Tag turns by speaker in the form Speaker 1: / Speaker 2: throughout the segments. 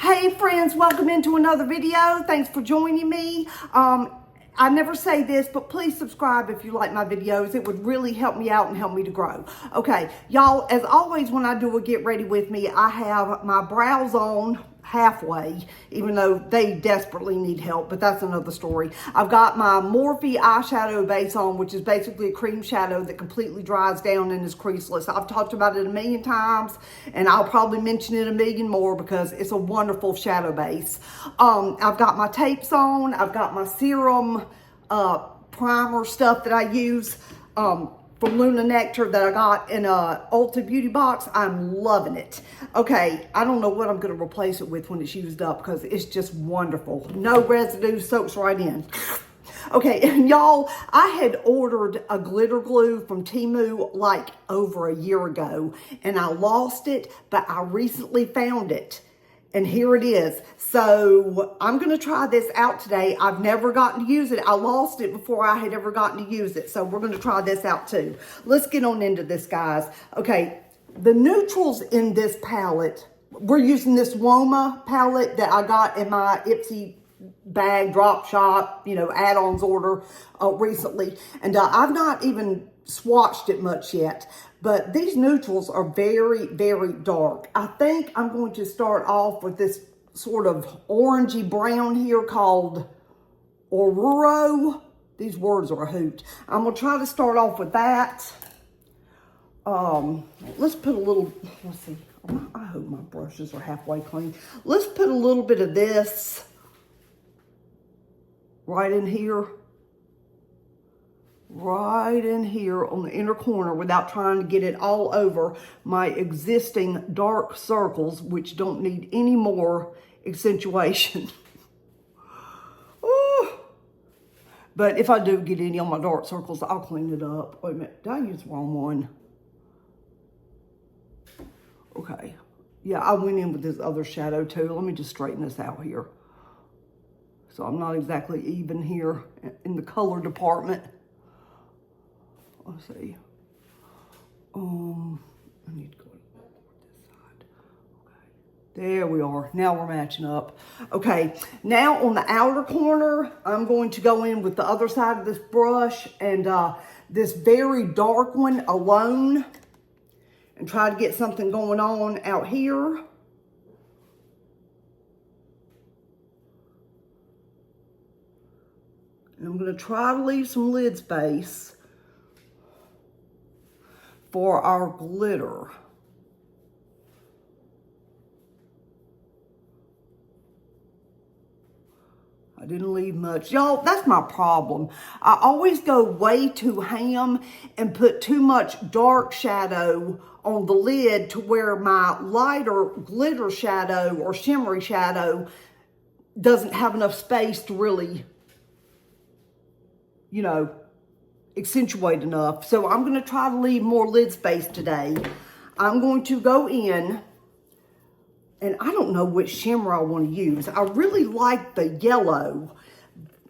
Speaker 1: Hey friends, welcome into another video. Thanks for joining me. I never say this, but please subscribe if you like my videos. It would really help me out and help me to grow. Okay, y'all, as always when I do a get ready with me, I have my brows on halfway, even though they desperately need help, but that's another story. I've got my Morphe eyeshadow base on, which is basically a cream shadow that completely dries down and is creaseless. I've talked about it a million times, and I'll probably mention it a million more because it's a wonderful shadow base. I've got my tapes on. I've got my serum primer stuff that I use from Luna Nectar that I got in a Ulta Beauty box. I'm loving it. Okay, I don't know what I'm going to replace it with when it's used up because it's just wonderful. No residue, soaks right in. Okay, and y'all, I had ordered a glitter glue from Temu like over a year ago, and I lost it, but I recently found it. And here it is. So I'm going to try this out today. I've never gotten to use it. I lost it before I had ever gotten to use it. So we're going to try this out too. Let's get on into this, guys. Okay, the neutrals in this palette, we're using this Woma palette that I got in my Ipsy bag drop shop, you know, add-ons order recently. And I've not even swatched it much yet. But these neutrals are very, very dark. I think I'm going to start off with this sort of orangey brown here called Oruro. These words are a hoot. I'm going to try to start off with that. Let's put a little, let's see. I hope my brushes are halfway clean. Let's put a little bit of this right in here on the inner corner without trying to get it all over my existing dark circles, which don't need any more accentuation. Ooh. But if I do get any on my dark circles, I'll clean it up. Wait a minute, did I use the wrong one? Okay, yeah, I went in with this other shadow too. Let me just straighten this out here. So I'm not exactly even here in the color department. Let's see. I need to go this side. Okay. There we are. Now we're matching up. Okay. Now on the outer corner, I'm going to go in with the other side of this brush and this very dark one alone and try to get something going on out here. And I'm going to try to leave some lid space for our glitter. I didn't leave much. Y'all, that's my problem. I always go way too ham and put too much dark shadow on the lid to where my lighter glitter shadow or shimmery shadow doesn't have enough space to really, you know, accentuate enough. So I'm going to try to leave more lid space today. I'm going to go in, and I don't know which shimmer I want to use. I really like the yellow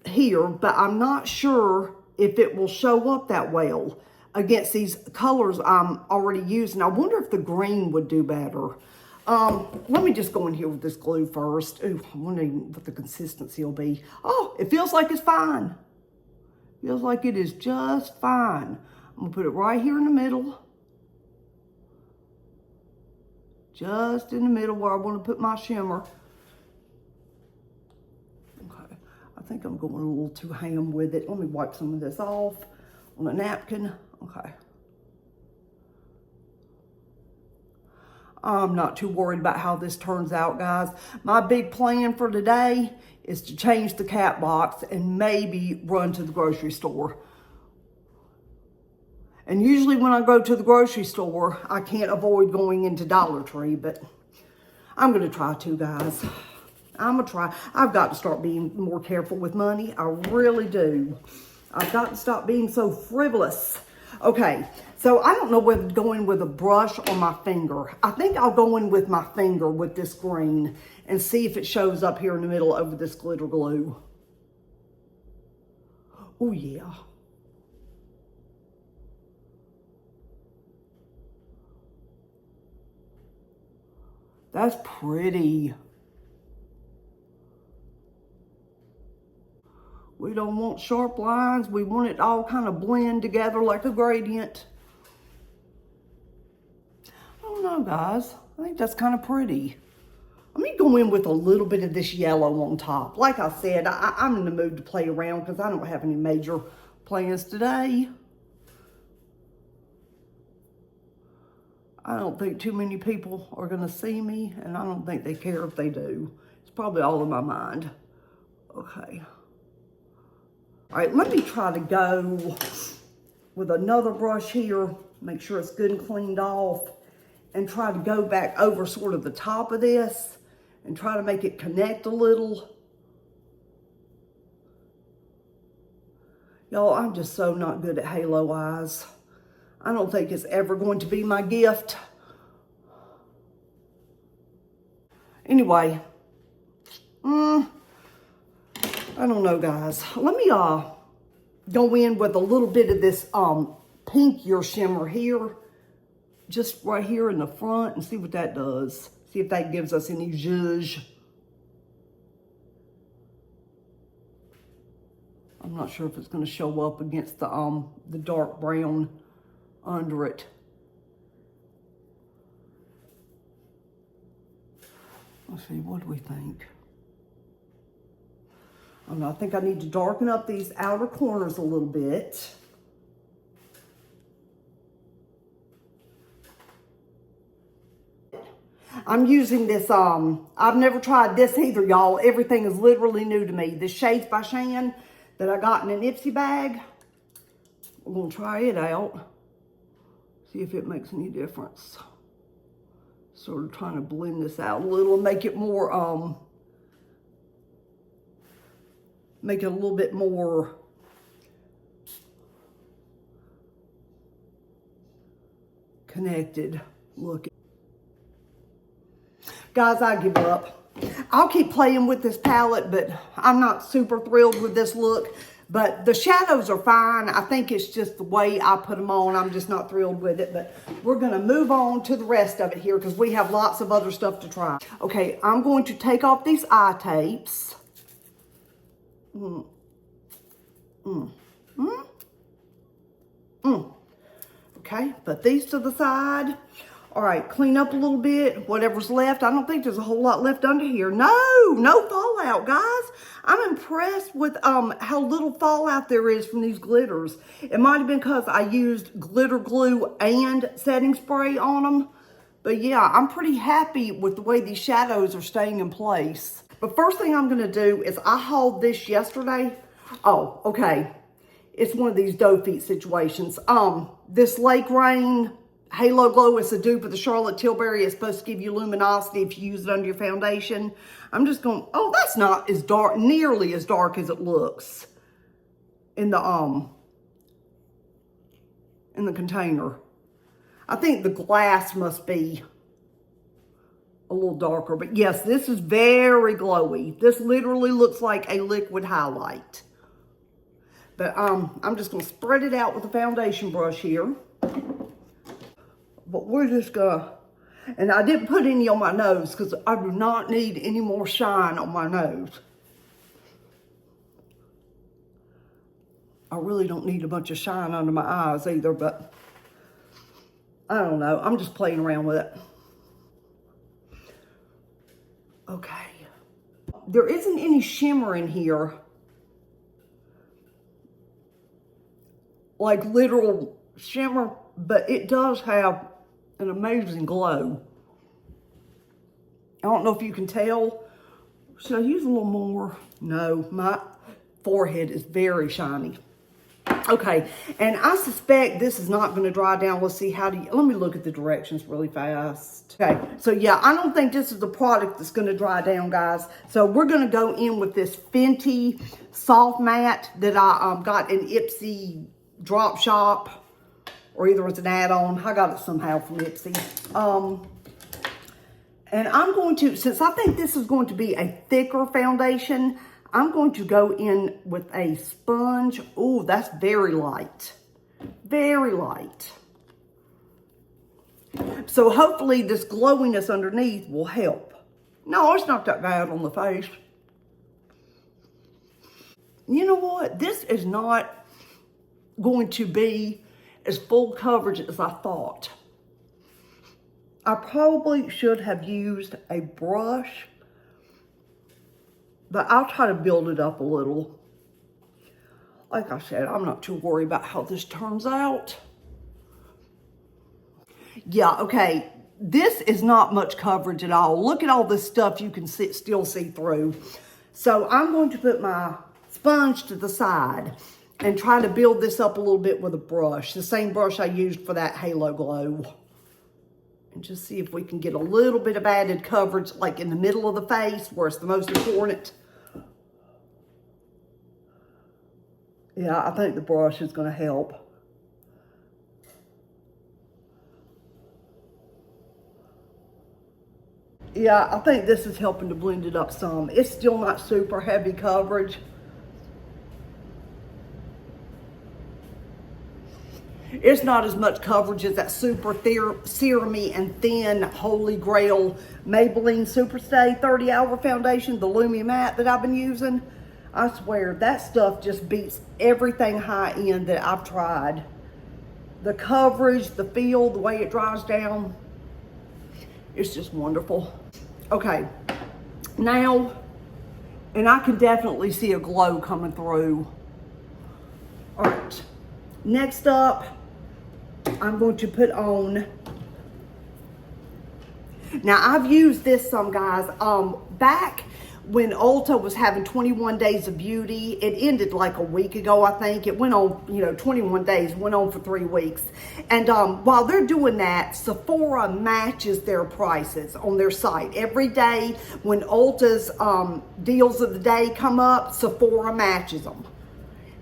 Speaker 1: here, but I'm not sure if it will show up that well against these colors I'm already using. I wonder if the green would do better. Let me just go in here with this glue first. Ooh, I'm wondering what the consistency will be. Oh, it feels like it's fine. Feels like it is just fine. I'm going to put it right here in the middle. Just in the middle where I want to put my shimmer. Okay. I think I'm going a little too ham with it. Let me wipe some of this off on a napkin. Okay. I'm not too worried about how this turns out, guys. My big plan for today is to change the cat box and maybe run to the grocery store. And usually when I go to the grocery store, I can't avoid going into Dollar Tree, but I'm going to try to, guys. I'm going to try. I've got to start being more careful with money. I really do. I've got to stop being so frivolous. Okay, so I don't know whether to go in with a brush or my finger. I think I'll go in with my finger with this green and see if it shows up here in the middle over this glitter glue. Oh, yeah. That's pretty. We don't want sharp lines. We want it all kind of blend together like a gradient. I don't know, guys. I think that's kind of pretty. Let me go in with a little bit of this yellow on top. Like I said, I'm in the mood to play around because I don't have any major plans today. I don't think too many people are going to see me, and I don't think they care if they do. It's probably all in my mind. Okay. All right, let me try to go with another brush here, make sure it's good and cleaned off, and try to go back over sort of the top of this and try to make it connect a little. Y'all, I'm just so not good at halo eyes. I don't think it's ever going to be my gift. Anyway, I don't know, guys. Let me go in with a little bit of this pinkier shimmer here, just right here in the front, and see what that does. See if that gives us any zhuzh. I'm not sure if it's going to show up against the dark brown under it. Let's see, what do we think? I don't know, I think I need to darken up these outer corners a little bit. I'm using this, I've never tried this either, y'all. Everything is literally new to me. This Shades by Shan that I got in an Ipsy bag. We're gonna try it out. See if it makes any difference. Sort of trying to blend this out a little and make it more, make it a little bit more connected looking. Guys, I give up. I'll keep playing with this palette, but I'm not super thrilled with this look. But the shadows are fine. I think it's just the way I put them on. I'm just not thrilled with it. But we're going to move on to the rest of it here because we have lots of other stuff to try. Okay, I'm going to take off these eye tapes. Okay, put these to the side. All right, clean up a little bit, whatever's left. I don't think there's a whole lot left under here. No fallout, guys. I'm impressed with how little fallout there is from these glitters. It might have been because I used glitter glue and setting spray on them. But yeah, I'm pretty happy with the way these shadows are staying in place. But first thing I'm gonna do is I hauled this yesterday. Oh, okay. It's one of these doe feet situations. This Lake Rain Halo Glow is a dupe of the Charlotte Tilbury. It's supposed to give you luminosity if you use it under your foundation. I'm just going, oh, that's not as dark, nearly as dark as it looks in the container. I think the glass must be a little darker, but yes, this is very glowy. This literally looks like a liquid highlight. But I'm just gonna spread it out with a foundation brush here. But we're just gonna, and I didn't put any on my nose because I do not need any more shine on my nose. I really don't need a bunch of shine under my eyes either, but I don't know. I'm just playing around with it. Okay. There isn't any shimmer in here, like literal shimmer, but it does have an amazing glow. I don't know if you can tell. Should I use a little more? No, my forehead is very shiny. Okay, and I suspect this is not going to dry down. Let's see, let me look at the directions really fast. Okay, so yeah, I don't think this is the product that's going to dry down, guys. So we're going to go in with this Fenty Soft Matte that I got in Ipsy Drop Shop. Or either it's an add-on. I got it somehow from Ipsy. And I'm going to, since I think this is going to be a thicker foundation, I'm going to go in with a sponge. Oh, that's very light. Very light. So hopefully this glowiness underneath will help. No, it's not that bad on the face. You know what? This is not going to be as full coverage as I thought. I probably should have used a brush, but I'll try to build it up a little. Like I said, I'm not too worried about how this turns out. Yeah, okay, this is not much coverage at all. Look at all this stuff you can still see through. So I'm going to put my sponge to the side and try to build this up a little bit with a brush, the same brush I used for that Halo Glow. And just see if we can get a little bit of added coverage, like in the middle of the face, where it's the most important. Yeah, I think the brush is going to help. Yeah, I think this is helping to blend it up some. It's still not super heavy coverage. It's not as much coverage as that super serumy and thin Holy Grail Maybelline Superstay 30-hour foundation, the Lumi Matte that I've been using. I swear, that stuff just beats everything high-end that I've tried. The coverage, the feel, the way it dries down, it's just wonderful. Okay, now, and I can definitely see a glow coming through. All right, next up, I'm going to put on, now I've used this some, guys, back when Ulta was having 21 days of beauty. It ended like a week ago, I think. It went on, 21 days, went on for 3 weeks. And while they're doing that, Sephora matches their prices on their site. Every day when Ulta's deals of the day come up, Sephora matches them.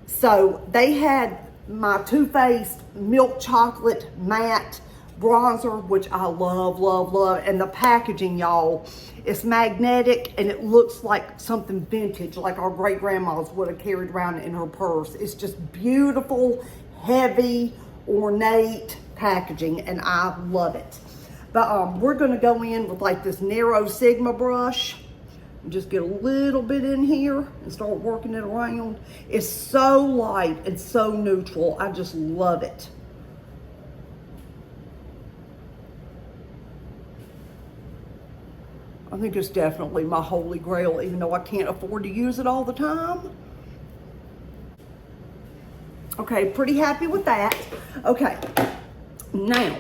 Speaker 1: So they had my Too Faced Milk Chocolate Matte Bronzer, which I love, love, love. And the packaging, y'all, it's magnetic and it looks like something vintage, like our great grandmas would have carried around in her purse. It's just beautiful, heavy, ornate packaging, and I love it. But we're gonna go in with like this narrow Sigma brush and just get a little bit in here and start working it around. It's so light and so neutral. I just love it. I think it's definitely my Holy Grail, even though I can't afford to use it all the time. Okay, pretty happy with that. Okay, now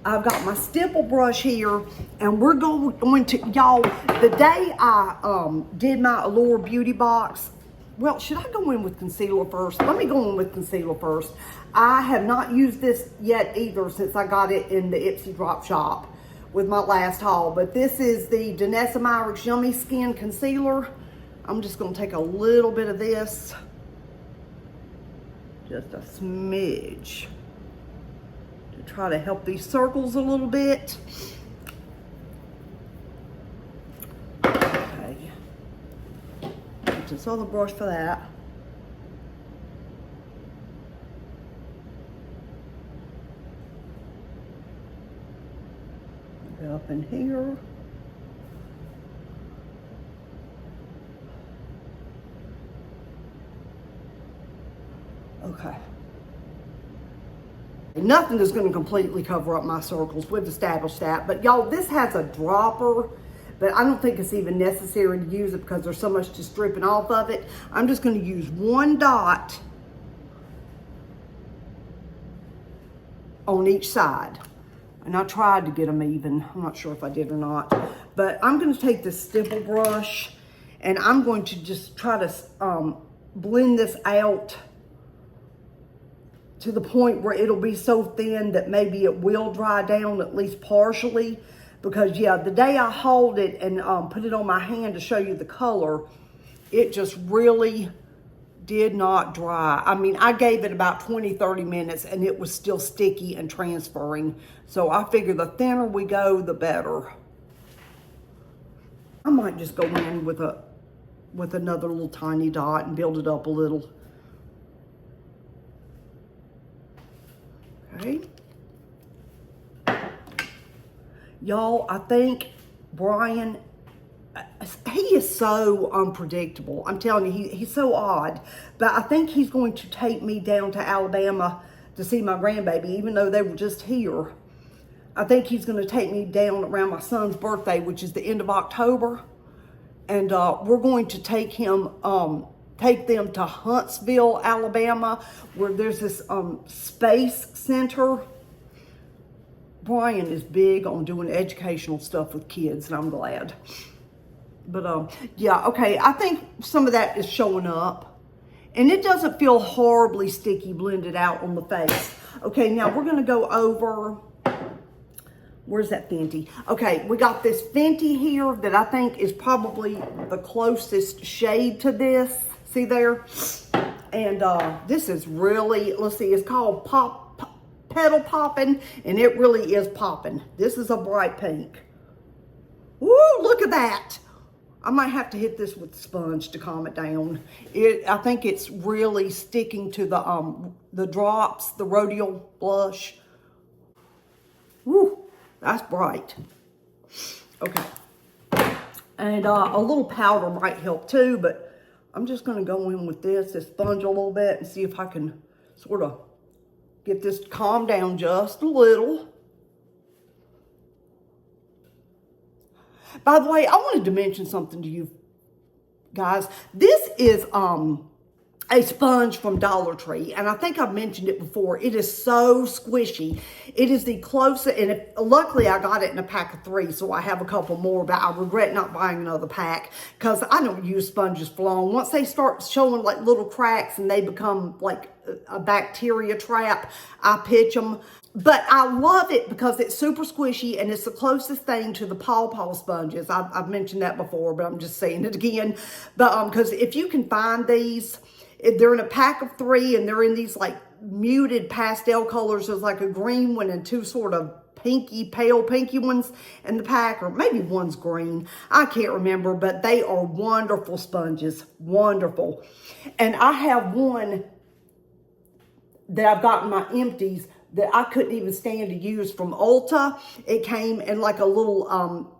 Speaker 1: I've got my stipple brush here, and we're going to, y'all, the day I did my Allure Beauty Box, well, should I go in with concealer first? Let me go in with concealer first. I have not used this yet either since I got it in the Ipsy Drop Shop with my last haul, but this is the Danessa Myricks Yummy Skin Concealer. I'm just gonna take a little bit of this, just a smidge, to try to help these circles a little bit. Okay, use this other brush for that. Up in here. Okay. Nothing is going to completely cover up my circles. We've established that. But y'all, this has a dropper, but I don't think it's even necessary to use it because there's so much just dripping off of it. I'm just going to use one dot on each side. And I tried to get them even. I'm not sure if I did or not. But I'm going to take this stipple brush and I'm going to just try to blend this out to the point where it'll be so thin that maybe it will dry down at least partially. Because, yeah, the day I hauled it and put it on my hand to show you the color, it just really did not dry. I mean, I gave it about 20-30 minutes and it was still sticky and transferring. So I figure the thinner we go, the better. I might just go in with another little tiny dot and build it up a little. Okay. Y'all, I think Brian, he is so unpredictable. I'm telling you, he's so odd. But I think he's going to take me down to Alabama to see my grandbaby, even though they were just here. I think he's going to take me down around my son's birthday, which is the end of October. And we're going to take them to Huntsville, Alabama, where there's this space center. Brian is big on doing educational stuff with kids, and I'm glad. But yeah, okay, I think some of that is showing up. And it doesn't feel horribly sticky blended out on the face. Okay, now we're gonna go over, where's that Fenty? Okay, we got this Fenty here that I think is probably the closest shade to this. See there? And this is really, let's see, it's called Petal Poppin', and it really is popping. This is a bright pink. Woo, look at that. I might have to hit this with the sponge to calm it down. I think it's really sticking to the drops, the rhodial blush. Woo, that's bright. Okay. And a little powder might help too, but I'm just gonna go in with this sponge a little bit and see if I can sort of get this calmed down just a little. By the way, I wanted to mention something to you guys. This is a sponge from Dollar Tree, and I think I've mentioned it before. It is so squishy. It is the closest, and luckily I got it in a pack of 3, so I have a couple more, but I regret not buying another pack because I don't use sponges for long. Once they start showing like little cracks and they become like a bacteria trap, I pitch them. But I love it because it's super squishy, and it's the closest thing to the Paw Paw sponges. I've mentioned that before, but I'm just saying it again. But because if you can find these, they're in a pack of 3, and they're in these like muted pastel colors. There's like a green one and 2 sort of pale pinky ones in the pack, or maybe one's green. I can't remember, but they are wonderful sponges. Wonderful. And I have one that I've got in my empties that I couldn't even stand to use from Ulta. It came in like a little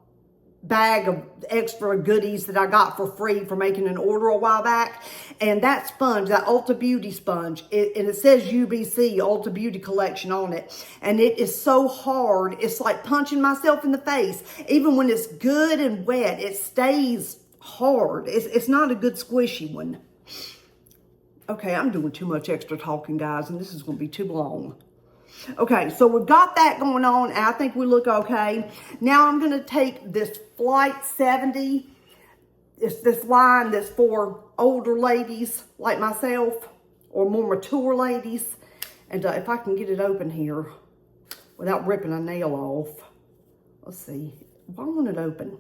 Speaker 1: bag of extra goodies that I got for free for making an order a while back. And that sponge, that Ulta Beauty sponge, and it says UBC, Ulta Beauty Collection on it. And it is so hard. It's like punching myself in the face. Even when it's good and wet, it stays hard. It's not a good squishy one. Okay, I'm doing too much extra talking, guys, and this is going to be too long. Okay, so we've got that going on, and I think we look okay. Now I'm going to take this Flight 70. It's this line that's for older ladies like myself, or more mature ladies. And if I can get it open here without ripping a nail off. Let's see. Why won't it open?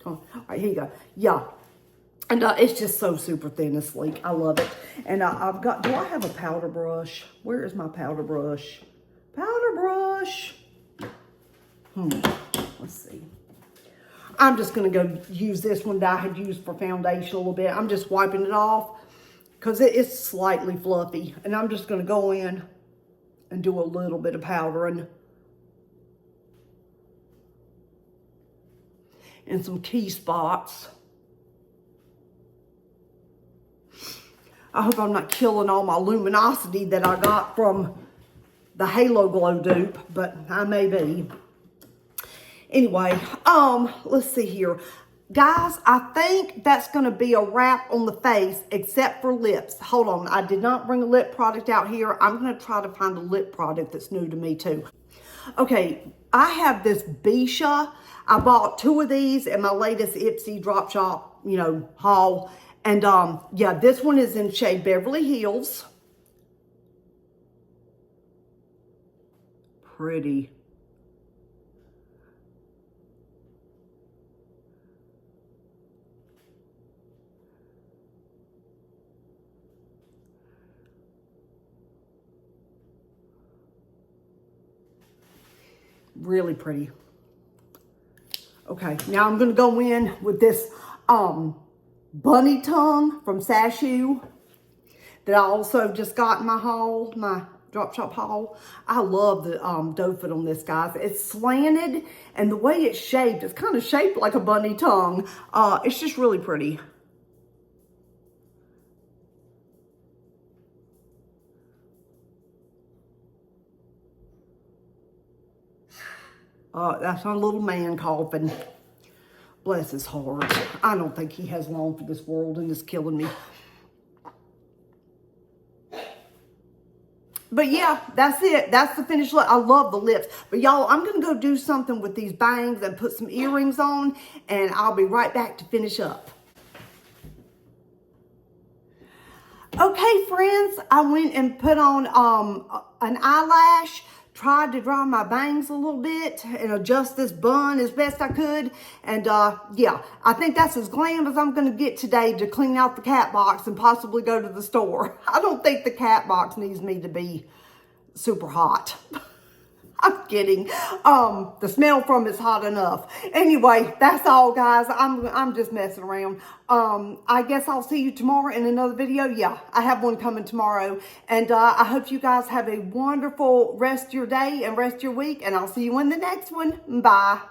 Speaker 1: All right, here you go. Yeah. And it's just so super thin and sleek. I love it. And I've got, do I have a powder brush? Where is my powder brush? Powder brush. Let's see. I'm just going to go use this one that I had used for foundation a little bit. I'm just wiping it off because it is slightly fluffy. And I'm just going to go in and do a little bit of powdering. And some key spots. I hope I'm not killing all my luminosity that I got from the Halo Glow dupe, but I may be. Anyway, let's see here. Guys, I think that's going to be a wrap on the face, except for lips. Hold on, I did not bring a lip product out here. I'm going to try to find a lip product that's new to me too. Okay, I have this Bisha. I bought 2 of these in my latest Ipsy Drop Shop, haul. And yeah, this one is in shade Beverly Hills. Pretty. Really pretty. Okay, now I'm going to go in with this Bunny Tongue from Sashu that I also just got in my haul, my drop shop haul. I love the doe foot on this, guys. It's slanted, and the way it's shaped, it's kind of shaped like a bunny tongue. It's just really pretty. That's our little man coughing. Bless his heart. I don't think he has long for this world, and it's killing me. But yeah, that's it. That's the finished look. I love the lips. But y'all, I'm going to go do something with these bangs and put some earrings on, and I'll be right back to finish up. Okay, friends, I went and put on an eyelash, tried to draw my bangs a little bit and adjust this bun as best I could. And yeah, I think that's as glam as I'm going to get today to clean out the cat box and possibly go to the store. I don't think the cat box needs me to be super hot. I'm kidding. The smell from it's hot enough. Anyway, that's all, guys. I'm just messing around. I guess I'll see you tomorrow in another video. Yeah, I have one coming tomorrow. And I hope you guys have a wonderful rest of your day and rest of your week. And I'll see you in the next one. Bye.